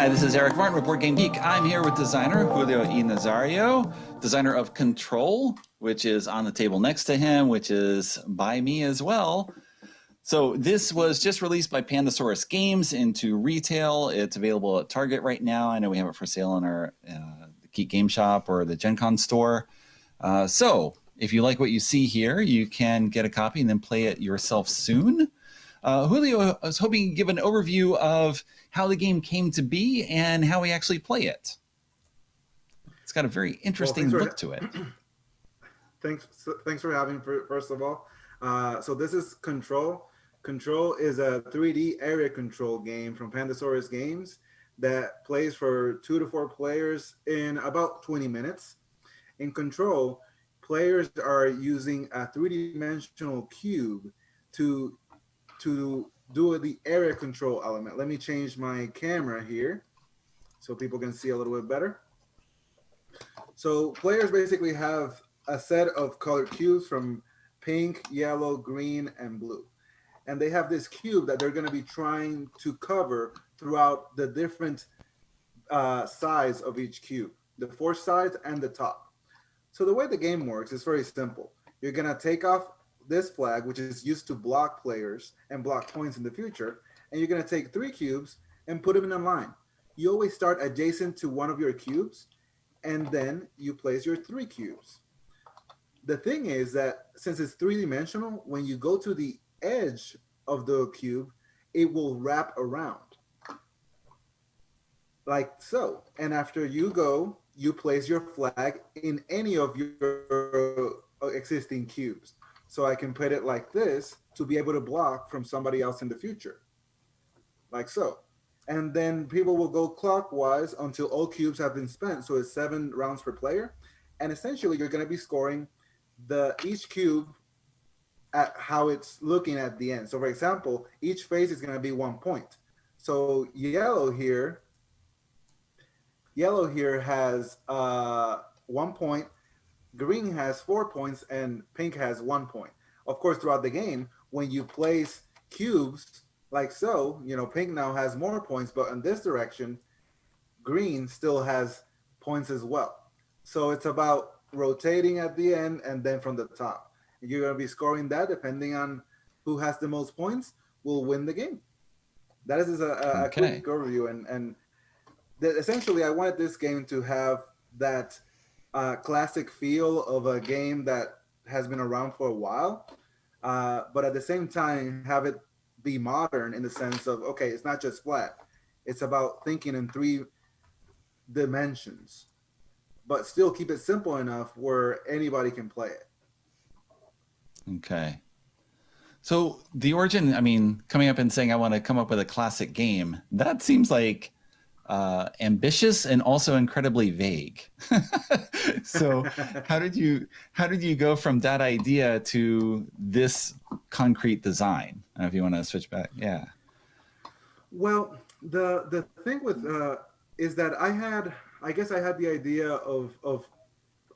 Hi, this is Eric Martin with BoardGameGeek. I'm here with designer Julio E. Nazario, designer of Ctrl, which is on the table next to him, which is by me as well. So this was just released by Pandasaurus Games into retail. It's available at Target right now. I know we have it for sale in our Geek Game Shop or the Gen Con store. So if you like what you see here, you can get a copy and then play it yourself soon. Julio, I was hoping you could give an overview of how the game came to be and how we actually play it. It's got a very interesting look to it. Thanks for having me, first of all. So this is Ctrl. Ctrl is a 3D area control game from Pandasaurus Games that plays for 2 to 4 players in about 20 minutes. In Ctrl, players are using a 3-dimensional cube to do the area control element. Let me change my camera here so people can see a little bit better. So players basically have a set of colored cubes from pink, yellow, green, and blue. And they have this cube that they're going to be trying to cover throughout the different sides of each cube, the 4 sides and the top. So the way the game works is very simple. You're going to take off this flag, which is used to block players and block points in the future, and you're going to take 3 cubes and put them in a line. You always start adjacent to one of your cubes, and then you place your 3 cubes. The thing is that since it's 3-dimensional, when you go to the edge of the cube, it will wrap around like so. And after you go, you place your flag in any of your existing cubes. So I can put it like this to be able to block from somebody else in the future, like so. And then people will go clockwise until all cubes have been spent. So it's 7 rounds per player. And essentially you're going to be scoring each cube at how it's looking at the end. So for example, each phase is going to be 1 point. So yellow here has 1 point, green has 4 points, and pink has 1 point. Of course, throughout the game, when you place cubes like so, pink now has more points, but in this direction, green still has points as well. So it's about rotating at the end and then from the top. You're going to be scoring that depending on who has the most points will win the game. That is a quick overview. And essentially, I wanted this game to have that classic feel of a game that has been around for a while, but at the same time, have it be modern in the sense of, okay, it's not just flat. It's about thinking in 3 dimensions, but still keep it simple enough where anybody can play it. Okay. So the origin, coming up and saying I want to come up with a classic game, that seems like ambitious and also incredibly vague. So how did you go from that idea to this concrete design? I don't know if you want to switch back. Yeah. Well, the thing with is that I had the idea of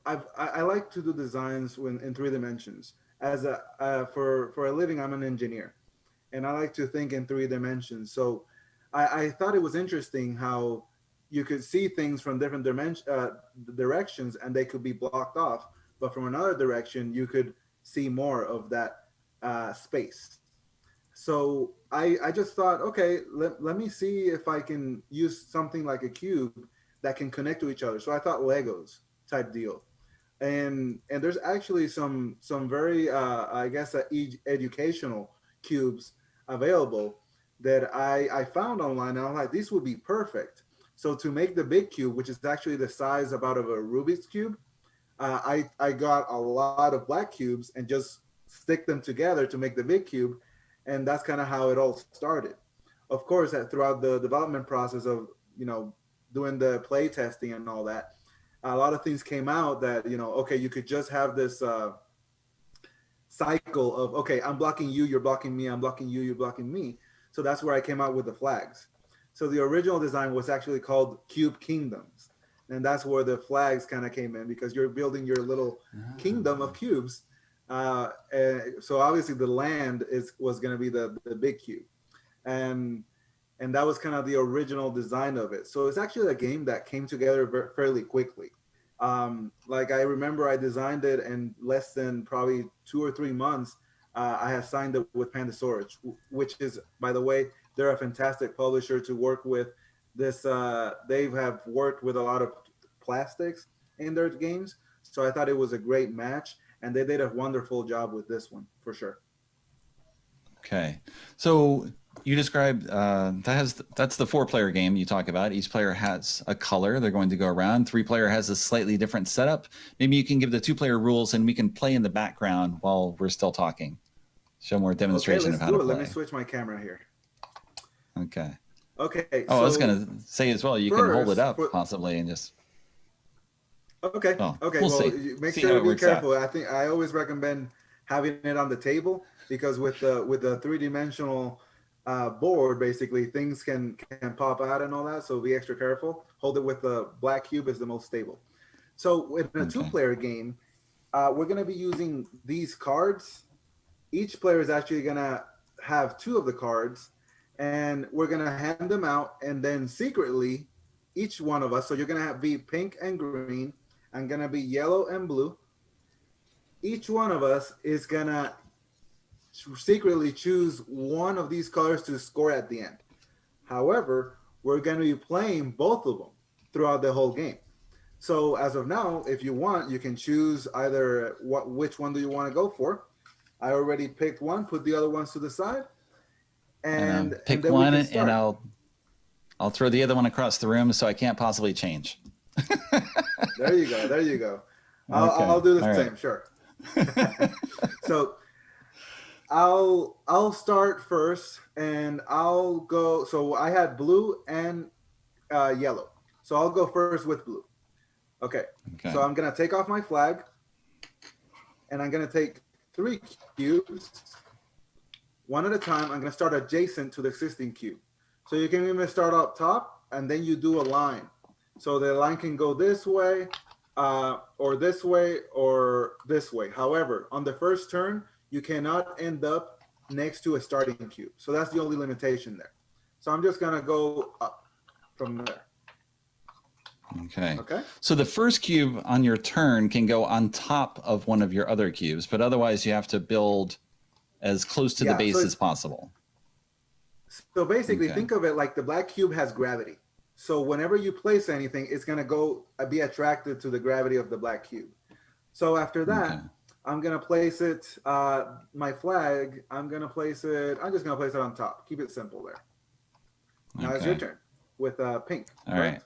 I like to do designs in 3 dimensions. As for a living, I'm an engineer, and I like to think in 3 dimensions. So I thought it was interesting how you could see things from different directions and they could be blocked off, but from another direction you could see more of that space. So I just thought, okay, let me see if I can use something like a cube that can connect to each other. So I thought Legos type deal. And there's actually some very educational cubes available that I found online, and I'm like, these would be perfect. So to make the big cube, which is actually the size about of a Rubik's cube, I got a lot of black cubes and just stick them together to make the big cube, and that's kind of how it all started. Of course, throughout the development process of doing the play testing and all that, a lot of things came out that okay, you could just have this cycle of, okay, I'm blocking you, you're blocking me, I'm blocking you, you're blocking me. So that's where I came out with the flags. So the original design was actually called Cube Kingdoms. And that's where the flags kind of came in, because you're building your little kingdom of cubes. And so obviously the land was going to be the big cube. And and that was kind of the original design of it. So it's actually a game that came together fairly quickly. Like I remember I designed it in less than probably 2 or 3 months. I had signed it with Pandasaurus, which is, by the way, they're a fantastic publisher to work with. They have worked with a lot of plastics in their games, so I thought it was a great match, and they did a wonderful job with this one for sure. Okay, so you described that's the 4-player game you talk about. Each player has a color they're going to go around. 3-player has a slightly different setup. Maybe you can give the 2-player rules, and we can play in the background while we're still talking. Show more demonstration of how to play. Let me switch my camera here. Okay. Okay. Oh, I was going to say as well, you can hold it up possibly and just. Okay. Oh, okay. We'll well, see. Make sure to be careful. I think I always recommend having it on the table, because with the 3-dimensional board, basically things can pop out and all that. So be extra careful. Hold it with the black cube is the most stable. So in a 2-player game, we're going to be using these cards. Each player is actually going to have 2 of the cards, and we're going to hand them out, and then secretly, each one of us, so you're going to be pink and green, I'm going to be yellow and blue. Each one of us is going to secretly choose one of these colors to score at the end. However, we're going to be playing both of them throughout the whole game. So as of now, if you want, you can choose either which one do you want to go for. I already picked one, put the other ones to the side. And pick one, and I'll throw the other one across the room so I can't possibly change. There you go. There you go. I'll do the same. Right. Sure. So I'll start first, and I'll go. So I had blue and yellow. So I'll go first with blue. Okay. So I'm gonna take off my flag, and I'm gonna take 3 cubes, one at a time. I'm gonna start adjacent to the existing cube. So you can even start up top, and then you do a line. So the line can go this way, or this way, or this way. However, on the first turn, you cannot end up next to a starting cube. So that's the only limitation there. So I'm just gonna go up from there. Okay. So the first cube on your turn can go on top of one of your other cubes, but otherwise you have to build as close to the base as possible. So basically, think of it like the black cube has gravity. So whenever you place anything, it's going to be attracted to the gravity of the black cube. So after that, I'm going to place it, my flag, I'm just going to place it on top. Keep it simple there. Now it's your turn with pink. All right.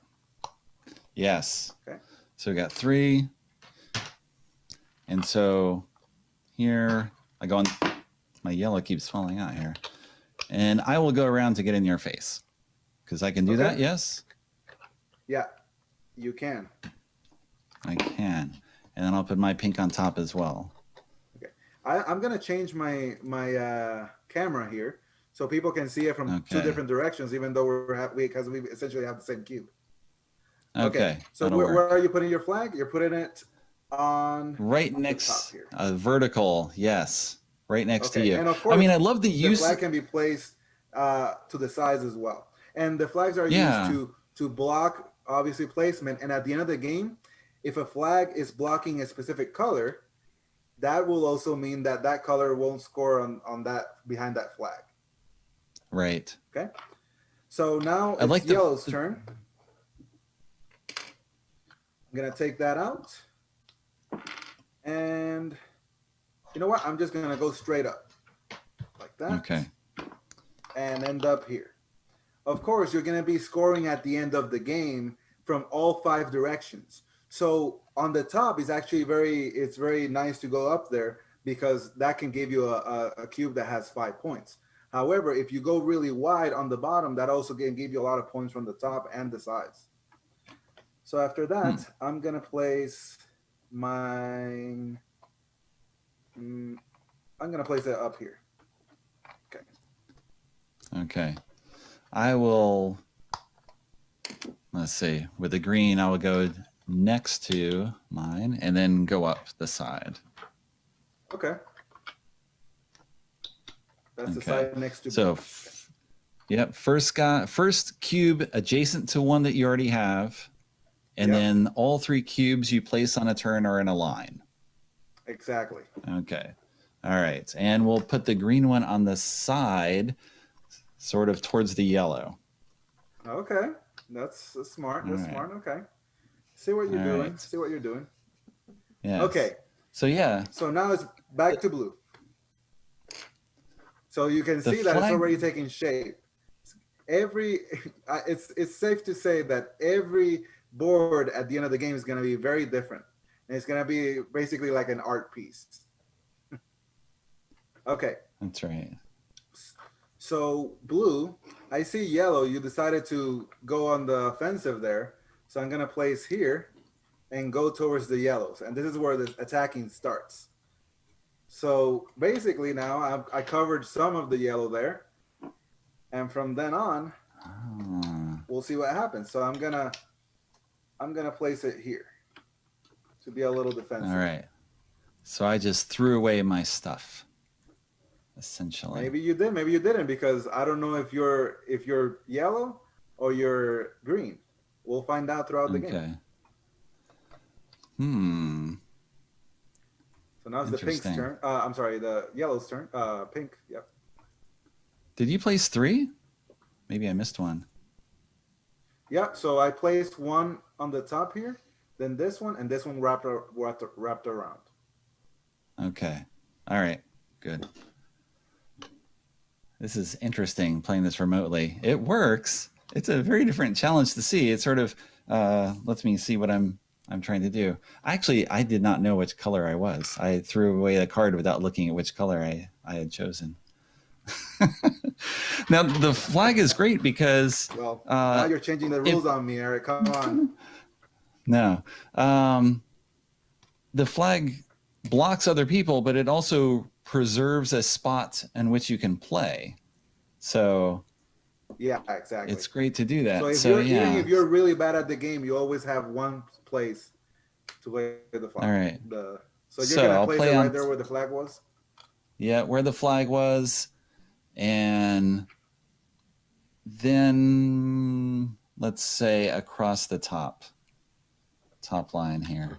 Yes. Okay. So we got 3. And so here I go on, my yellow keeps falling out here. And I will go around to get in your face. Because I can do that, yes? Yeah, you can. I can. And then I'll put my pink on top as well. Okay. I'm going to change my camera here so people can see it from 2 different directions, even though because we essentially have the same cube. Okay. So where are you putting your flag? You're putting it on right next here. Vertical, yes. Right next to you. And of course, I love the use. The flag can be placed to the sides as well. And the flags are used to block, obviously, placement. And at the end of the game, if a flag is blocking a specific color, that will also mean that color won't score on that behind that flag. Right. Okay. So now it's yellow's turn. I'm going to take that out. And you know what? I'm just going to go straight up like that. Okay. And end up here. Of course, you're going to be scoring at the end of the game from all 5 directions. So on the top is actually it's very nice to go up there, because that can give you a cube that has 5 points. However, if you go really wide on the bottom, that also can give you a lot of points from the top and the sides. So after that, I'm going to place I'm going to place it up here. Okay. Okay. I will, let's see, with the green, I will go next to mine and then go up the side. Okay. That's the side next to. So Yep. First cube adjacent to one that you already have. And Yep. then all 3 cubes you place on a turn are in a line. Exactly. Okay. All right. And we'll put the green one on the side, sort of towards the yellow. Okay. That's smart. That's All right. smart. Okay. See what you're All doing. right. See what you're doing. Yes. Okay. So yeah. So now it's back to blue. So you can see that it's already taking shape. It's safe to say that every board at the end of the game is going to be very different, and it's going to be basically like an art piece. Okay. That's right. So blue, I see yellow. You decided to go on the offensive there, so I'm going to place here and go towards the yellows, and this is where the attacking starts. So basically now I covered some of the yellow there, and from then on, we'll see what happens. So I'm gonna place it here to be a little defensive. All right. So I just threw away my stuff, essentially. Maybe you did, maybe you didn't, because I don't know if you're yellow or you're green. We'll find out throughout the game. So now it's the pink's turn. I'm sorry, the yellow's turn. Pink. Yep. Did you place 3? Maybe I missed one. Yep. So I placed one on the top here, then this one, and this one wrapped around. Okay. All right. Good. This is interesting playing this remotely. It works. It's a very different challenge to see. It sort of lets me see what I'm trying to do. Actually, I did not know which color I was. I threw away the card without looking at which color I had chosen. Now the flag is great because now you're changing the rules on me, Eric. Come on. No, the flag blocks other people, but it also preserves a spot in which you can play. So yeah, exactly. It's great to do that. So even if you're really bad at the game, you always have one place to play the flag. All right. So you're gonna place it right there where the flag was? Yeah, where the flag was. And then let's say across the top line here.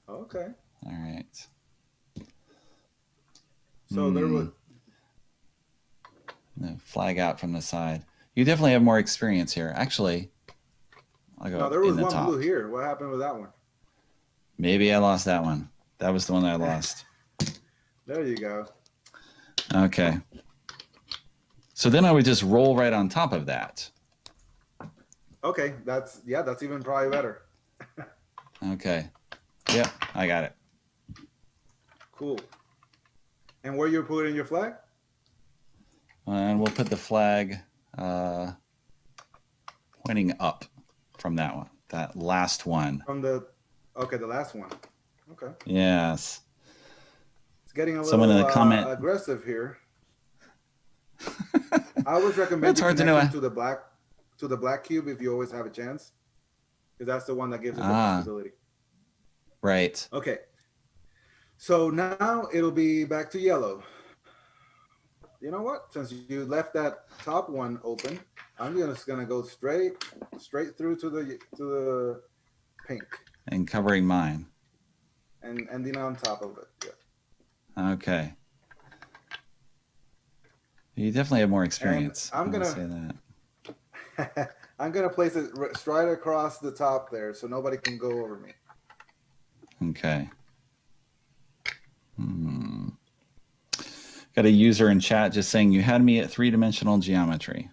Okay. All right. So there was the flag out from the side. You definitely have more experience here. Actually, I'll go. No, there was in the one top. blue here. What happened with that one? Maybe I lost that one. That was the one that I lost. There you go. Okay. So then I would just roll right on top of that. Okay, that's even probably better. Okay. Yep, I got it. Cool. And where you're putting your flag? And we'll put the flag pointing up from that one, that last one. From the last one. Okay. Yes. It's getting a little aggressive here. I always recommend to connect to the black cube if you always have a chance, because that's the one that gives it the possibility. Right. Okay. So now it'll be back to yellow. You know what? Since you left that top one open, I'm just gonna go straight through to the pink. And covering mine. And ending on top of it. Yeah. Okay. You definitely have more experience. And I'm gonna say that. I'm gonna place it straight across the top there, so nobody can go over me. Okay. Got a user in chat just saying you had me at 3-dimensional geometry.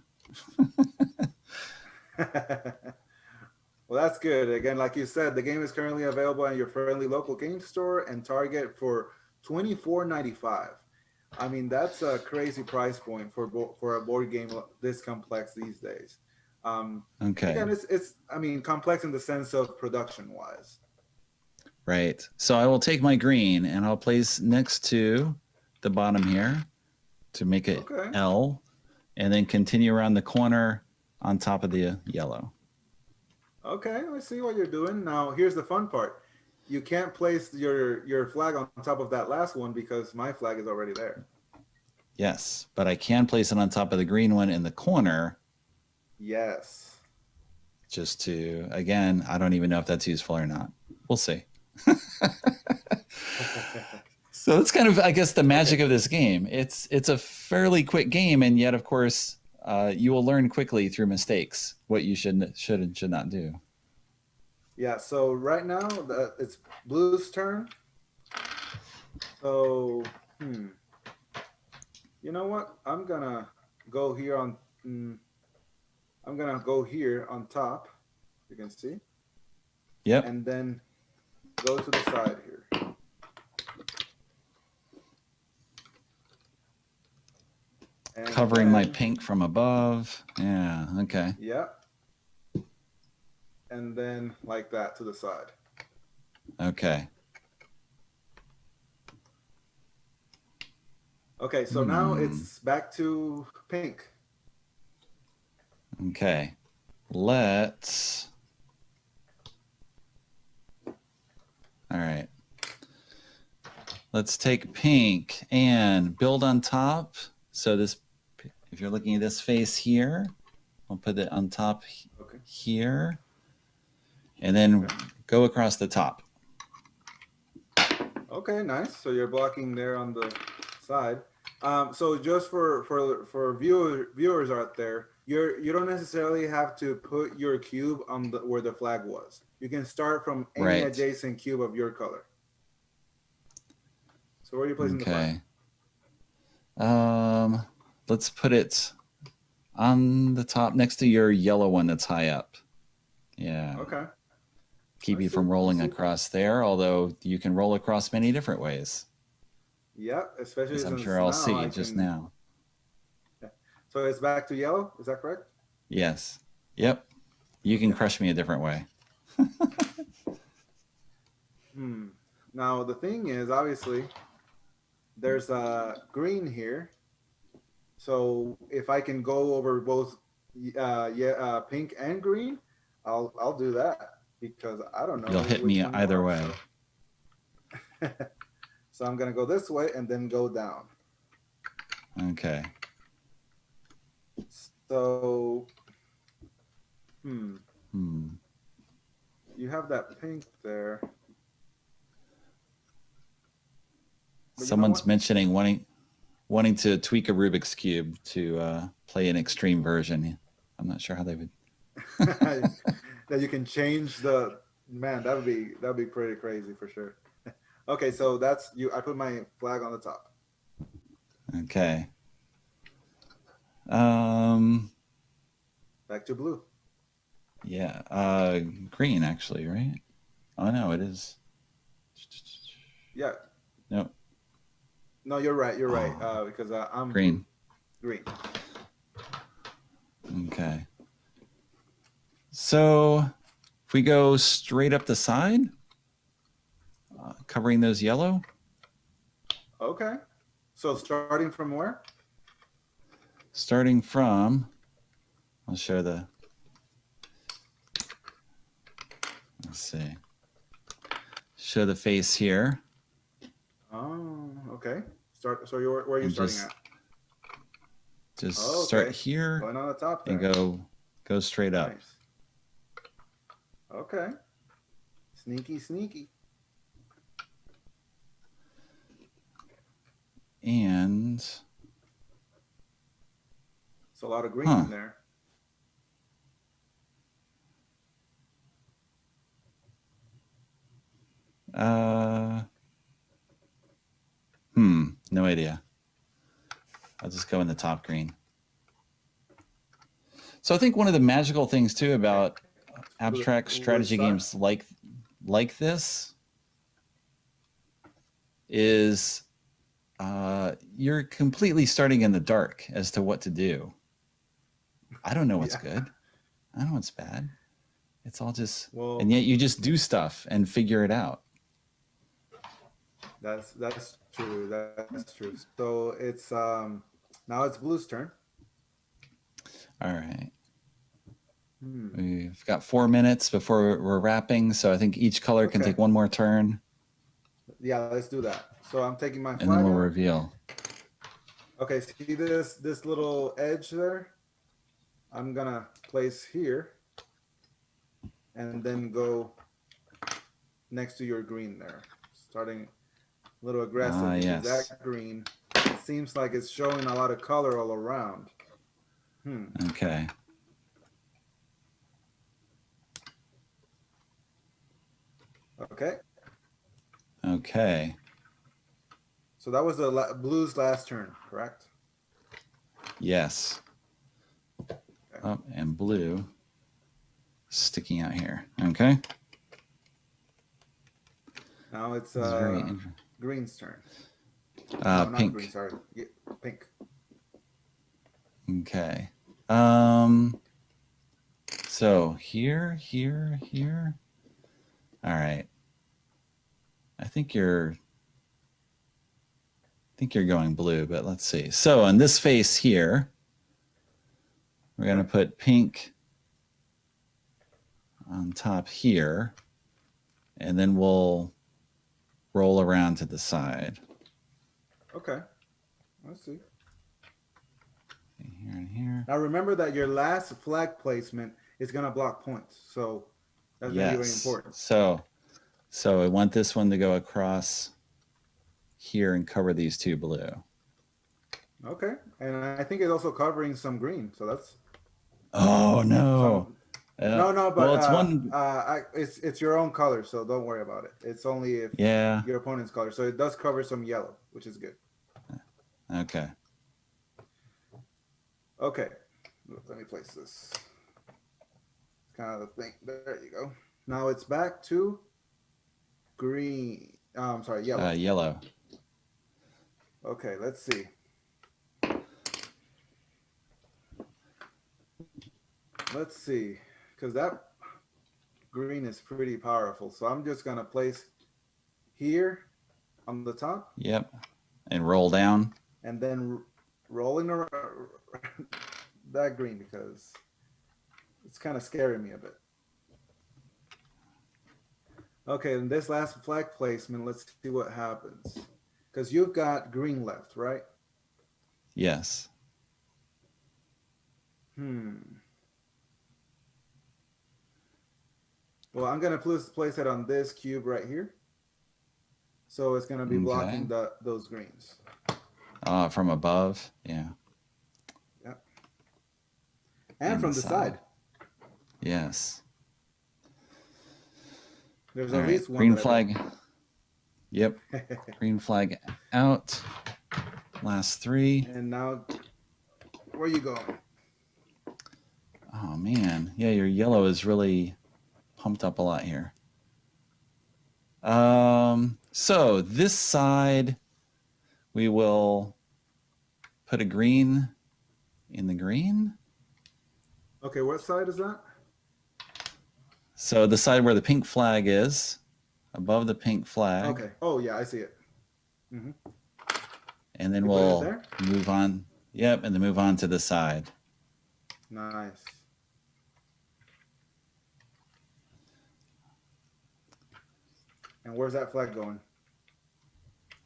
Well, that's good. Again, like you said, the game is currently available at your friendly local game store and Target for $24.95. I mean, that's a crazy price point for a board game this complex these days. Okay. Again, it's complex in the sense of production-wise. Right. So I will take my green and I'll place next to the bottom here to make it L, and then continue around the corner on top of the yellow. Okay, I see what you're doing. Now, here's the fun part. You can't place your flag on top of that last one because my flag is already there. Yes, but I can place it on top of the green one in the corner Yes. just to, again, I don't even know if that's useful or not. We'll see. So that's kind of, I guess, the magic of this game. It's a fairly quick game, and yet, of course, you will learn quickly through mistakes what you should and should not do. Yeah, so right now it's blue's turn. So, you know what? I'm gonna go here on. I'm gonna go here on top. You can see, Yep. and then go to the side here. And Covering my then, pink from above. Yeah, okay. yeah, and then like that to the side. Okay. Okay, so now it's back to pink. Okay. Let's. All right. Let's take pink and build on top. So this, if you're looking at this face here, I'll put it on top here, and then go across the top. Okay, nice. So you're blocking there on the side. So just for viewers out there, you don't necessarily have to put your cube on where the flag was. You can start from any adjacent cube of your color. So where are you placing the flag? Let's put it on the top next to your yellow one that's high up. Yeah. Okay. Keep you from rolling across there, although you can roll across many different ways. Yeah, especially as I'm sure I'll see just now. Yeah. So it's back to yellow, is that correct? Yes. Yep. You can crush me a different way. Now the thing is, obviously, there's a green here. So if I can go over both pink and green, I'll do that because I don't know. You'll hit me either way. So. So I'm gonna go this way and then go down. Okay. So, you have that pink there. But someone's mentioning wanting to tweak a Rubik's Cube to play an extreme version. I'm not sure how they would. That you can change the that'd be pretty crazy for sure. Okay, so that's you. I put my flag on the top. Okay. Back to blue. Yeah. Green actually, right? Oh no, it is. Yeah. No. No, you're right. You're right. Because I'm green. Green. Okay. So if we go straight up the side, covering those yellow. Okay. So starting from where? Starting from, I'll show the, let's see, show the face here. Oh, okay. Where are you starting at? Just start here going on the top there. And go straight up. Nice. Okay. Sneaky. And it's a lot of green in there. No idea. I'll just go in the top green. So I think one of the magical things too about abstract strategy games like this is you're completely starting in the dark as to what to do. I don't know what's good. I don't know what's bad. It's all just, and yet you just do stuff and figure it out. That's true. That's true. So it's now it's blue's turn. All right. We've got 4 minutes before we're wrapping, so I think each color can take one more turn. Yeah, let's do that. So I'm taking my flag. And then we'll reveal. Okay, see this little edge there? I'm gonna place here and then go next to your green there. Starting a little aggressive because Yes. that green seems like it's showing a lot of color all around. Okay. Okay. Okay. So that was the blue's last turn, correct? Yes. Okay. Oh, and blue sticking out here. Okay. Now it's This is very interesting. green's turn. No, not green. Pink. Sorry, yeah, pink. Okay. So here. All right. I think you're going blue, but let's see. So on this face here, we're going to put pink on top here, and then we'll roll around to the side. Okay. Let's see. Here and here. Now remember that your last flag placement is gonna block points, so that's gonna be very important. So I want this one to go across here and cover these two blue. Okay, and I think it's also covering some green, so that's. Oh no! No, but well, it's one. It's your own color, so don't worry about it. It's only if your opponent's color, so it does cover some yellow, which is good. Okay. Okay, let me place this. Kind of the thing. There you go. Now it's back to green. I'm sorry, yellow. Yellow. Okay, let's see. Let's see, because that green is pretty powerful. So I'm just gonna place here on the top. Yep. And roll down. And then rolling around that green because it's kind of scaring me a bit. Okay, in this last flag placement, let's see what happens. Because you've got green left, right? Yes. Well, I'm going to place it on this cube right here. So it's going to be blocking those greens. From above? Yeah. Yep. And from the side. Yes. There's at least one. Green flag. Yep. Green flag out. Last three. And now, where are you going? Oh, man. Yeah, your yellow is really pumped up a lot here. So this side, we will put a green in the green. Okay, what side is that? So the side where the pink flag is, above the pink flag. Okay. Oh, yeah, I see it. Mm-hmm. And then we'll move on. Yep, and then move on to the side. Nice. And where's that flag going?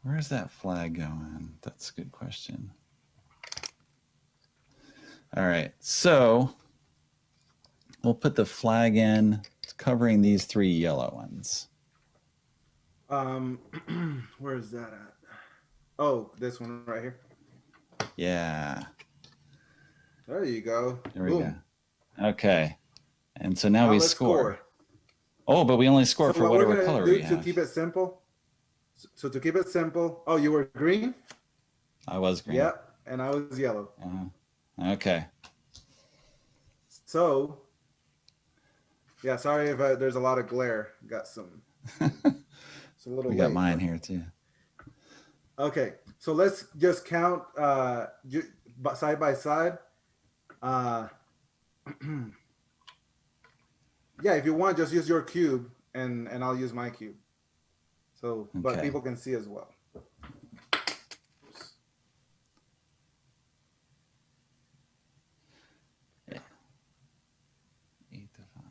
Where's that flag going? That's a good question. All right, so we'll put the flag in covering these three yellow ones. Where is that at? Oh, this one right here. Yeah. There you go. There we go. Okay. And so now we let's score. Oh, but we only score for whatever color we have. To keep it simple. So to keep it simple. Oh, you were green? I was green. Yep, and I was yellow. Okay. So, yeah, sorry if there's a lot of glare. Got some. It's a little. We got mine here too. Okay, so let's just count side by side. Yeah, if you want, just use your cube, and I'll use my cube. So, but people can see as well. Yeah. 8 to 5.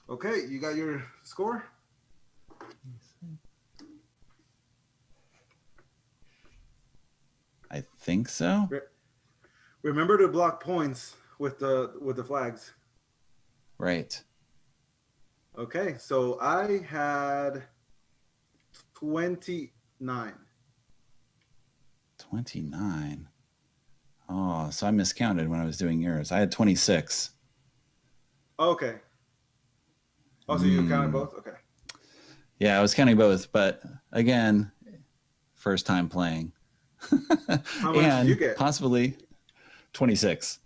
Okay, you got your score? I think so. Remember to block points with the flags. Right. Okay, so I had 29. 29. Oh, so I miscounted when I was doing yours. I had 26. Okay. Oh, so you counted both? Okay. Yeah, I was counting both, but again, first time playing. How much did you get? Possibly 26.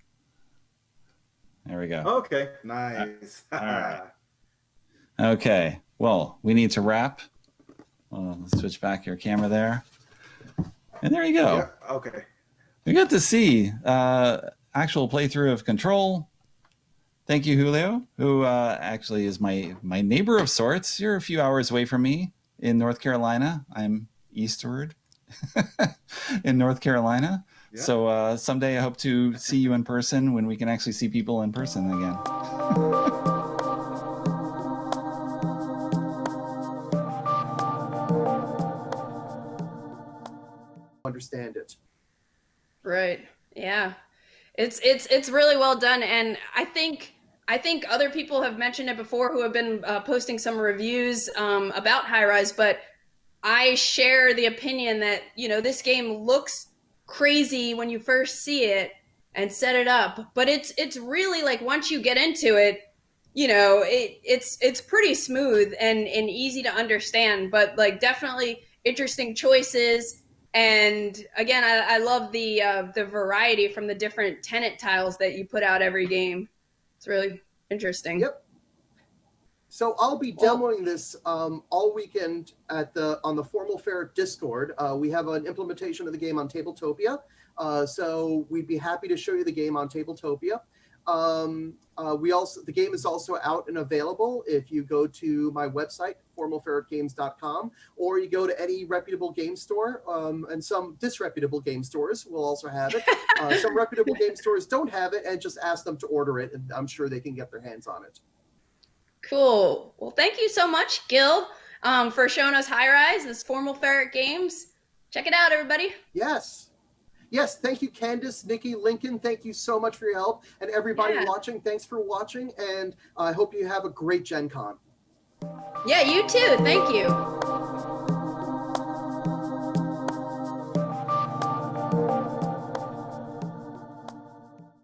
There we go. Okay, nice. All right. Okay, well, we need to wrap. Let's switch back your camera there. And there you go. Yep, okay. We got to see actual playthrough of Control. Thank you, Julio, who actually is my neighbor of sorts. You're a few hours away from me in North Carolina. I'm eastward in North Carolina. Yeah. So someday I hope to see you in person when we can actually see people in person again. Understand it. Right. Yeah. It's really well done, and I think other people have mentioned it before who have been posting some reviews about High Rise, but I share the opinion that, you know, this game looks crazy when you first see it and set it up, but it's really like once you get into it, you know, it's pretty smooth and easy to understand, but like definitely interesting choices. And again, I love the variety from the different tenant tiles that you put out every game. It's really interesting. Yep. So I'll be demoing this all weekend on the Formal Fare Discord. We have an implementation of the game on Tabletopia, so we'd be happy to show you the game on Tabletopia. The game is also out and available if you go to my website, formalferretgames.com, or you go to any reputable game store, and some disreputable game stores will also have it. Some reputable game stores don't have it, and just ask them to order it, and I'm sure they can get their hands on it. Cool. Well, thank you so much, Gil, for showing us High Rise, this Formal Ferret Games. Check it out, everybody. Yes. Yes, thank you, Candace, Nikki, Lincoln. Thank you so much for your help. And everybody watching, thanks for watching. And I hope you have a great Gen Con. Yeah, you too. Thank you.